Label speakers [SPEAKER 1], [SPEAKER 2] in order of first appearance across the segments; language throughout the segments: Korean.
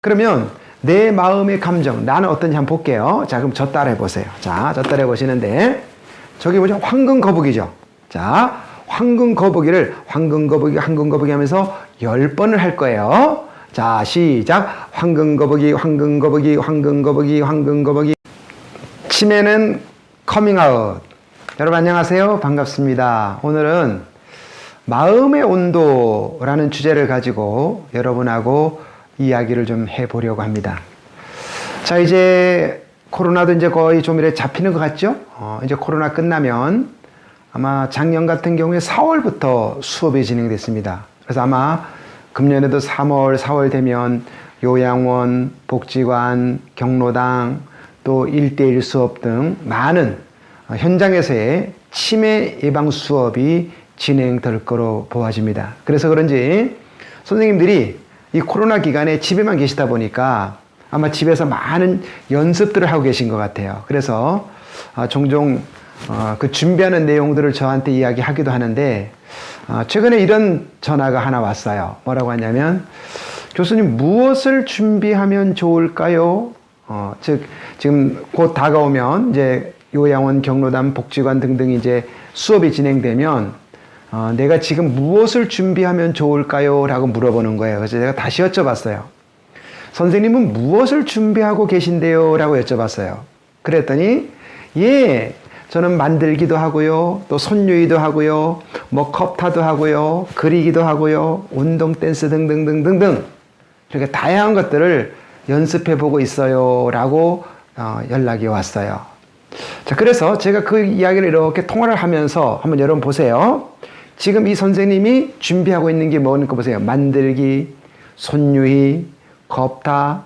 [SPEAKER 1] 그러면 내 마음의 감정, 나는 어떤지 한번 볼게요. 자, 그럼 저 따라해 보세요. 자, 저 따라해 보시는데, 저기 보죠. 황금 거북이죠. 자, 황금 거북이를 황금 거북이 하면서 10번을 할 거예요. 자, 시작. 황금 거북이, 황금 거북이, 황금 거북이, 황금 거북이. 치매는 커밍아웃. 여러분 안녕하세요. 반갑습니다. 오늘은 마음의 온도라는 주제를 가지고 여러분하고 이야기를 좀 해보려고 합니다. 자, 이제 코로나도 이제 거의 좀 이렇게 잡히는 것 같죠? 이제 코로나 끝나면 아마 작년 같은 경우에 4월부터 수업이 진행됐습니다. 그래서 아마 금년에도 3월, 4월 되면 요양원, 복지관, 경로당, 또 1대1 수업 등 많은 현장에서의 치매 예방 수업이 진행될 거로 보아집니다. 그래서 그런지 선생님들이 이 코로나 기간에 집에만 계시다 보니까 아마 집에서 많은 연습들을 하고 계신 것 같아요. 그래서 종종 그 준비하는 내용들을 저한테 이야기하기도 하는데, 최근에 이런 전화가 하나 왔어요. 뭐라고 하냐면, 교수님 무엇을 준비하면 좋을까요? 즉 지금 곧 다가오면 이제 요양원, 경로당, 복지관 등등 이제 수업이 진행되면 내가 지금 무엇을 준비하면 좋을까요? 라고 물어보는 거예요. 그래서 제가 다시 여쭤봤어요. 선생님은 무엇을 준비하고 계신데요? 라고 여쭤봤어요. 그랬더니 예, 저는 만들기도 하고요, 또 손유이도 하고요, 뭐 컵타도 하고요, 그리기도 하고요, 운동 댄스 등등등등등 이렇게 다양한 것들을 연습해보고 있어요 라고 연락이 왔어요. 자, 그래서 제가 그 이야기를 이렇게 통화를 하면서 한번 여러분 보세요. 지금 이 선생님이 준비하고 있는 게 뭐니까 보세요. 만들기, 손유희, 컵타,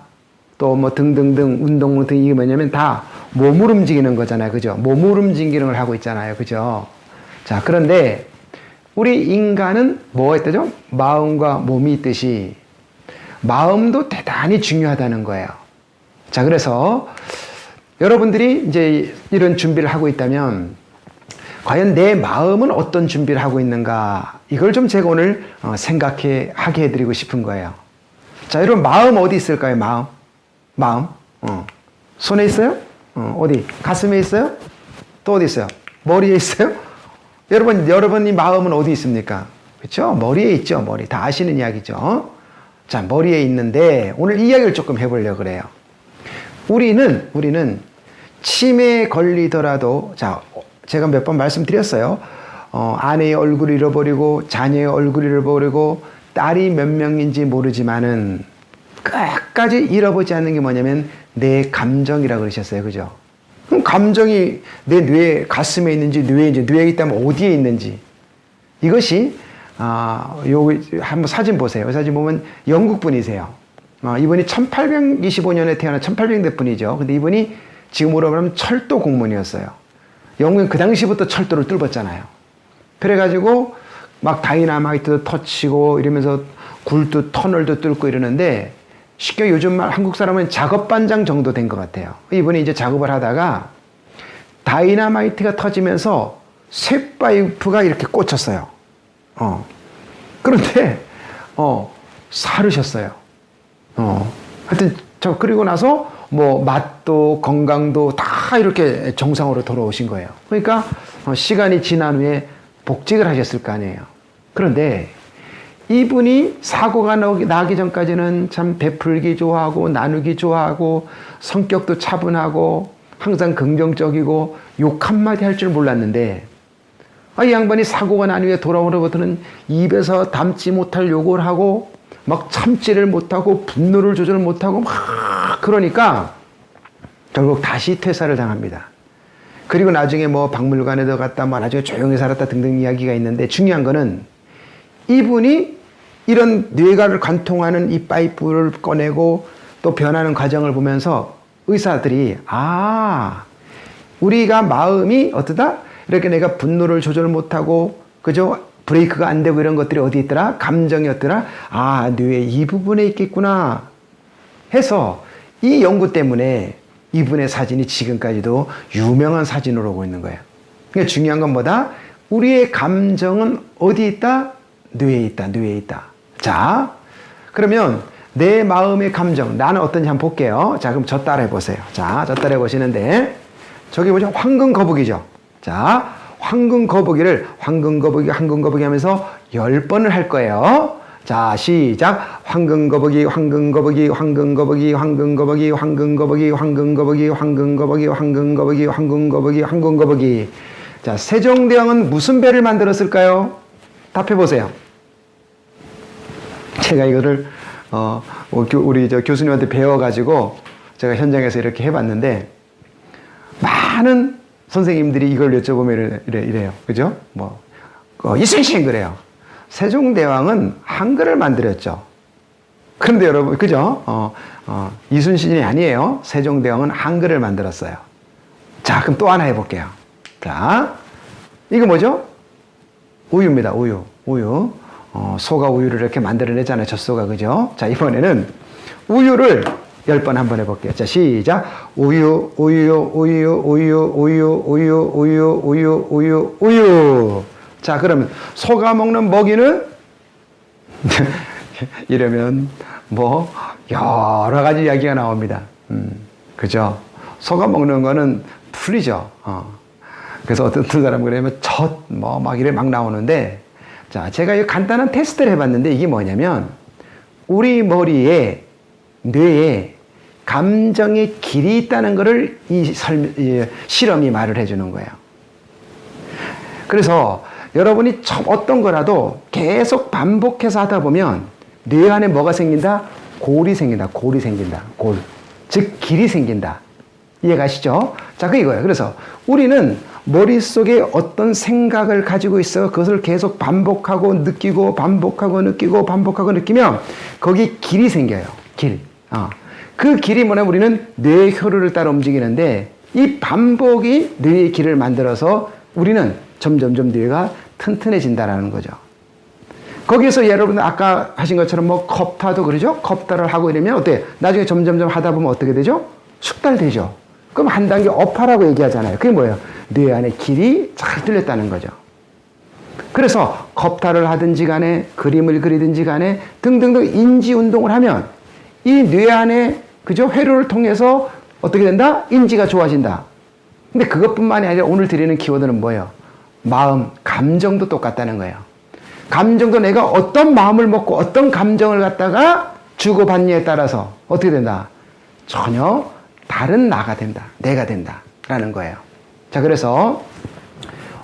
[SPEAKER 1] 또 뭐 등등등 운동 등 이게 뭐냐면 다 몸을 움직이는 거잖아요. 그죠? 몸을 움직이는 걸 하고 있잖아요. 그죠? 자, 그런데 우리 인간은 뭐가 있다죠? 마음과 몸이 있듯이 마음도 대단히 중요하다는 거예요. 자, 그래서 여러분들이 이제 이런 준비를 하고 있다면 과연 내 마음은 어떤 준비를 하고 있는가, 이걸 좀 제가 오늘 하게 해드리고 싶은 거예요. 자, 여러분 마음 어디 있을까요? 마음? 손에 있어요? 어디? 가슴에 있어요? 또 어디 있어요? 머리에 있어요? 여러분이 마음은 어디 있습니까? 그렇죠? 머리에 있죠. 머리. 다 아시는 이야기죠. 자, 머리에 있는데 오늘 이 이야기를 조금 해보려고 그래요. 우리는 치매에 걸리더라도, 자, 제가 몇 번 말씀드렸어요. 아내의 얼굴을 잃어버리고 자녀의 얼굴을 잃어버리고 딸이 몇 명인지 모르지만은 끝까지 잃어보지 않는 게 뭐냐면 내 감정이라고 그러셨어요. 그죠? 그럼 감정이 내 뇌, 가슴에 있는지 뇌에 있다면 어디에 있는지, 이것이 여기 한번 사진 보세요. 사진 보면 영국 분이세요. 이분이 1825년에 태어난 1800년대 분이죠. 근데 이분이 지금으로 말하면 철도 공무원이었어요. 영국은 그 당시부터 철도를 뚫었잖아요. 그래가지고 막 다이나마이트도 터치고 이러면서 굴도 터널도 뚫고 이러는데, 쉽게 요즘 말 한국 사람은 작업반장 정도 된 것 같아요. 이분이 이제 작업을 하다가 다이나마이트가 터지면서 쇠파이프가 이렇게 꽂혔어요. 그런데 사르셨어요. 하여튼 그리고 나서 뭐 맛도 건강도 다 이렇게 정상으로 돌아오신 거예요. 그러니까 시간이 지난 후에 복직을 하셨을 거 아니에요. 그런데 이분이 사고가 나기 전까지는 참 베풀기 좋아하고 나누기 좋아하고 성격도 차분하고 항상 긍정적이고 욕 한마디 할 줄 몰랐는데, 이 양반이 사고가 난 후에 돌아오려부터는 입에서 담지 못할 욕을 하고 막 참지를 못하고 분노를 조절 못하고 막 그러니까 결국 다시 퇴사를 당합니다. 그리고 나중에 뭐 박물관에도 갔다 뭐 나중에 조용히 살았다 등등 이야기가 있는데, 중요한 거는 이분이 이런 뇌가를 관통하는 이 파이프를 꺼내고 또 변하는 과정을 보면서 의사들이 우리가 마음이 어떠다? 이렇게 내가 분노를 조절 못하고, 그죠? 브레이크가 안 되고 이런 것들이 어디 있더라? 감정이었더라? 뇌 이 부분에 있겠구나 해서 이 연구 때문에 이분의 사진이 지금까지도 유명한 사진으로 오고 있는 거예요. 그러니까 중요한 건 뭐다? 우리의 감정은 어디 있다? 뇌에 있다. 자, 그러면 내 마음의 감정, 나는 어떤지 한번 볼게요. 자, 그럼 저 따라해 보세요. 자, 저 따라해 보시는데, 저기 뭐죠? 황금 거북이죠. 자, 황금 거북이를 황금 거북이 하면서 10번을 할 거예요. 자, 시작. 황금 거북이, 황금 거북이, 황금 거북이, 황금 거북이, 황금 거북이, 황금 거북이, 황금 거북이, 황금 거북이, 황금 거북이, 황금 거북이. 자, 세종대왕은 무슨 배를 만들었을까요? 답해 보세요. 제가 이거를 우리 저 교수님한테 배워가지고 제가 현장에서 이렇게 해봤는데 많은 선생님들이 이걸 여쭤보면 이래요. 그죠? 이순신 그래요. 세종대왕은 한글을 만들었죠. 그런데 여러분, 그죠? 이순신이 아니에요. 세종대왕은 한글을 만들었어요. 자, 그럼 또 하나 해볼게요. 자, 이거 뭐죠? 우유입니다. 우유. 소가 우유를 이렇게 만들어내잖아요. 젖소가, 그죠? 자, 이번에는 우유를 10번 한번 해볼게요. 자, 시작. 우유. 자, 그러면 소가 먹는 먹이는? 이러면 여러 가지 이야기가 나옵니다. 그죠? 소가 먹는 거는 풀이죠. 그래서 어떤 사람은 그러면 막 이래 막 나오는데, 자, 제가 이 간단한 테스트를 해봤는데 이게 뭐냐면 우리 머리에, 뇌에 감정의 길이 있다는 것을 이 실험이 말을 해주는 거예요. 그래서 여러분이 어떤 거라도 계속 반복해서 하다 보면 뇌 안에 뭐가 생긴다? 골이 생긴다. 골. 즉, 길이 생긴다. 이해가시죠? 자, 이거예요. 그래서 우리는 머릿속에 어떤 생각을 가지고 있어. 그것을 계속 반복하고 느끼고 느끼면 거기 길이 생겨요. 길. 그 길이 뭐냐면 우리는 뇌의 효율을 따라 움직이는데 이 반복이 뇌의 길을 만들어서 우리는 점점 뇌가 튼튼해진다라는 거죠. 거기에서 여러분 아까 하신 것처럼 컵타도 그러죠? 컵타를 하고 이러면 어때요? 나중에 점점 하다 보면 어떻게 되죠? 숙달되죠. 그럼 한 단계 업하라고 얘기하잖아요. 그게 뭐예요? 뇌 안에 길이 잘 뚫렸다는 거죠. 그래서 컵타를 하든지 간에 그림을 그리든지 간에 등등등 인지 운동을 하면 이 뇌 안에, 그죠? 회로를 통해서 어떻게 된다? 인지가 좋아진다. 근데 그것뿐만이 아니라 오늘 드리는 키워드는 뭐예요? 마음, 감정도 똑같다는 거예요. 감정도 내가 어떤 마음을 먹고 어떤 감정을 갖다가 주고받느냐에 따라서 어떻게 된다? 전혀 다른 나가 된다. 내가 된다. 라는 거예요. 자, 그래서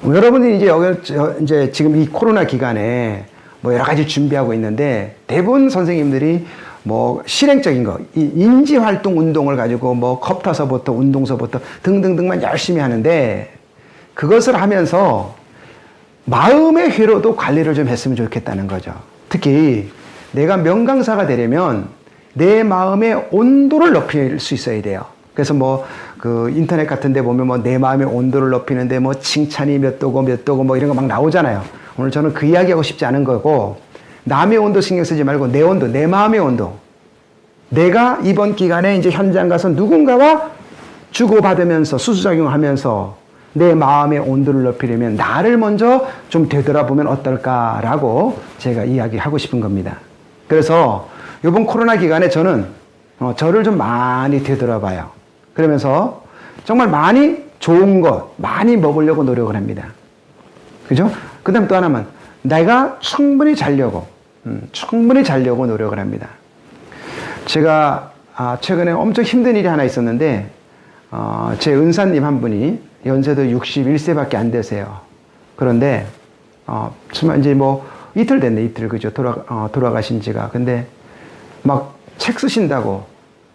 [SPEAKER 1] 여러분들이 이제 지금 이 코로나 기간에 여러 가지 준비하고 있는데 대부분 선생님들이 실행적인 거, 이 인지활동 운동을 가지고 컵타서부터 운동서부터 등등등만 열심히 하는데 그것을 하면서 마음의 회로도 관리를 좀 했으면 좋겠다는 거죠. 특히 내가 명강사가 되려면 내 마음의 온도를 높일 수 있어야 돼요. 그래서 인터넷 같은 데 보면 내 마음의 온도를 높이는데 칭찬이 몇 도고 이런 거 막 나오잖아요. 오늘 저는 그 이야기하고 싶지 않은 거고, 남의 온도 신경 쓰지 말고 내 온도, 내 마음의 온도. 내가 이번 기간에 이제 현장 가서 누군가와 주고받으면서 수수작용하면서 내 마음의 온도를 높이려면 나를 먼저 좀 되돌아보면 어떨까라고 제가 이야기하고 싶은 겁니다. 그래서 이번 코로나 기간에 저는 저를 좀 많이 되돌아봐요. 그러면서 정말 많이 좋은 것 많이 먹으려고 노력을 합니다. 그죠? 그 다음 또 하나만, 내가 충분히 자려고 노력을 합니다. 제가 최근에 엄청 힘든 일이 하나 있었는데 제 은사님 한 분이 연세도 61세밖에 안 되세요. 그런데 정말 이제 이틀 됐네, 이틀. 그죠? 돌아가신 지가. 근데 막 책 쓰신다고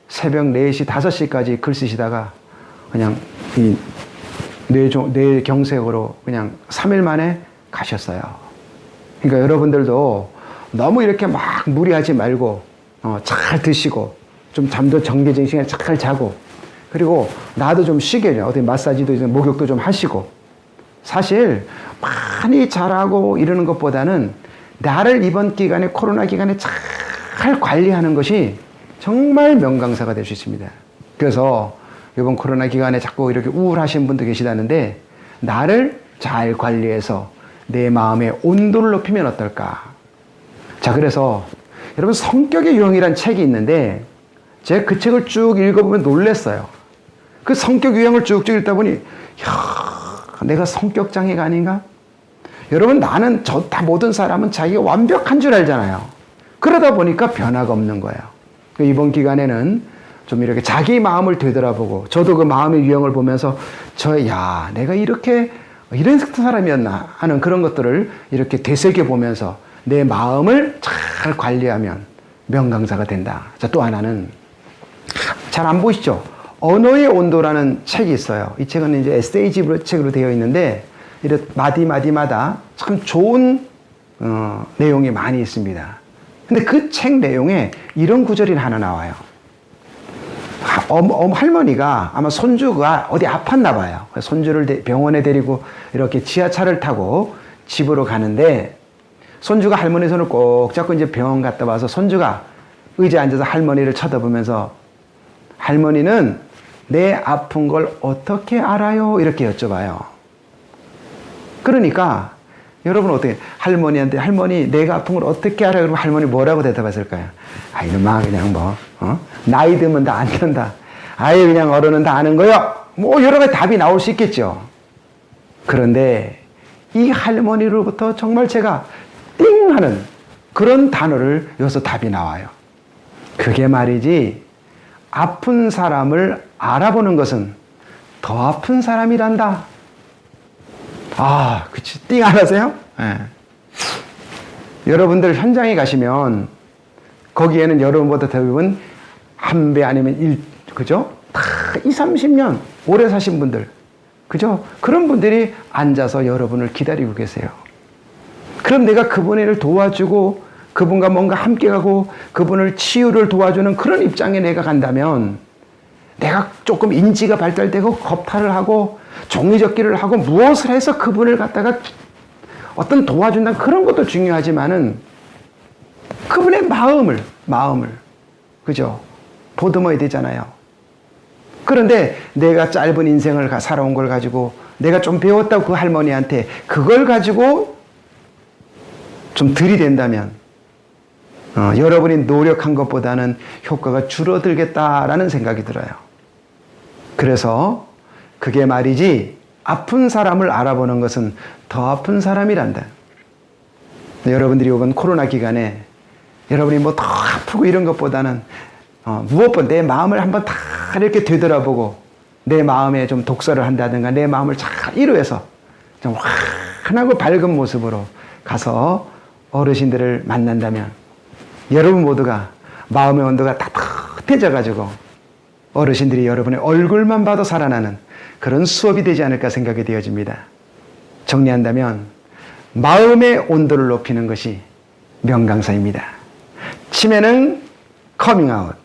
[SPEAKER 1] 새벽 4시, 5시까지 글 쓰시다가 그냥 이 뇌경색으로 그냥 3일 만에 가셨어요. 그러니까 여러분들도 너무 이렇게 막 무리하지 말고 잘 드시고 좀 잠도 정해진 시간에 잘 자고, 그리고 나도 좀 쉬게 해요. 어디 마사지도 좀 목욕도 좀 하시고. 사실 많이 잘하고 이러는 것보다는 나를 이번 기간에, 코로나 기간에 잘 관리하는 것이 정말 명강사가 될 수 있습니다. 그래서 이번 코로나 기간에 자꾸 이렇게 우울하신 분도 계시다는데 나를 잘 관리해서 내 마음의 온도를 높이면 어떨까? 자, 그래서 여러분 성격의 유형이란 책이 있는데 제가 그 책을 쭉 읽어보면 놀랐어요. 그 성격 유형을 쭉쭉 읽다 보니 야, 내가 성격 장애가 아닌가? 여러분 나는 다 모든 사람은 자기가 완벽한 줄 알잖아요. 그러다 보니까 변화가 없는 거예요. 이번 기간에는 좀 이렇게 자기 마음을 되돌아보고 저도 그 마음의 유형을 보면서 야 내가 이런 사람이었나 하는 그런 것들을 이렇게 되새겨보면서 내 마음을 잘 관리하면 명강사가 된다. 자, 또 하나는 잘 안 보이시죠? 언어의 온도라는 책이 있어요. 이 책은 이제 에세이 책으로 되어 있는데 마디마디마다 참 좋은 내용이 많이 있습니다. 근데 그 책 내용에 이런 구절이 하나 나와요. 할머니가 아마 손주가 어디 아팠나 봐요. 손주를 병원에 데리고 이렇게 지하철을 타고 집으로 가는데 손주가 할머니 손을 꼭 잡고 이제 병원 갔다 와서 손주가 의자에 앉아서 할머니를 쳐다보면서 할머니는 내 아픈 걸 어떻게 알아요? 이렇게 여쭤봐요. 그러니까 여러분 어떻게 할머니한테 할머니 내가 아픈 걸 어떻게 알아요? 그러면 할머니 뭐라고 대답했을까요? 이놈아 그냥 나이 들면 다 안된다. 아예 그냥 어른은 다 아는 거요. 여러 가지 답이 나올 수 있겠죠. 그런데 이 할머니로부터 정말 제가 띵 하는 그런 단어를 여기서 답이 나와요. 그게 말이지 아픈 사람을 알아보는 것은 더 아픈 사람이란다. 그치. 띵 안 하세요? 네. 여러분들 현장에 가시면 거기에는 여러분보다 대부분 한 배 아니면 그죠? 다 20, 30년 오래 사신 분들, 그죠? 그런 분들이 앉아서 여러분을 기다리고 계세요. 그럼 내가 그분의 일을 도와주고 그분과 뭔가 함께 가고 그분을 치유를 도와주는 그런 입장에 내가 간다면 내가 조금 인지가 발달되고 겁탈을 하고 종이접기를 하고 무엇을 해서 그분을 갖다가 어떤 도와준다는 그런 것도 중요하지만은 그분의 마음을 그죠? 보듬어야 되잖아요. 그런데 내가 짧은 인생을 살아온 걸 가지고 내가 좀 배웠다고 그 할머니한테 그걸 가지고 좀 들이댄다면 여러분이 노력한 것보다는 효과가 줄어들겠다라는 생각이 들어요. 그래서 그게 말이지 아픈 사람을 알아보는 것은 더 아픈 사람이란다. 여러분들이 이번 코로나 기간에 여러분이 더 아프고 이런 것보다는 무엇보다 내 마음을 한번 다 이렇게 되돌아보고 내 마음에 좀 독서를 한다든가 내 마음을 잘 이루어서 좀 환하고 밝은 모습으로 가서 어르신들을 만난다면 여러분 모두가 마음의 온도가 따뜻해져 가지고 어르신들이 여러분의 얼굴만 봐도 살아나는 그런 수업이 되지 않을까 생각이 되어집니다. 정리한다면 마음의 온도를 높이는 것이 명강사입니다. 치매는 커밍아웃,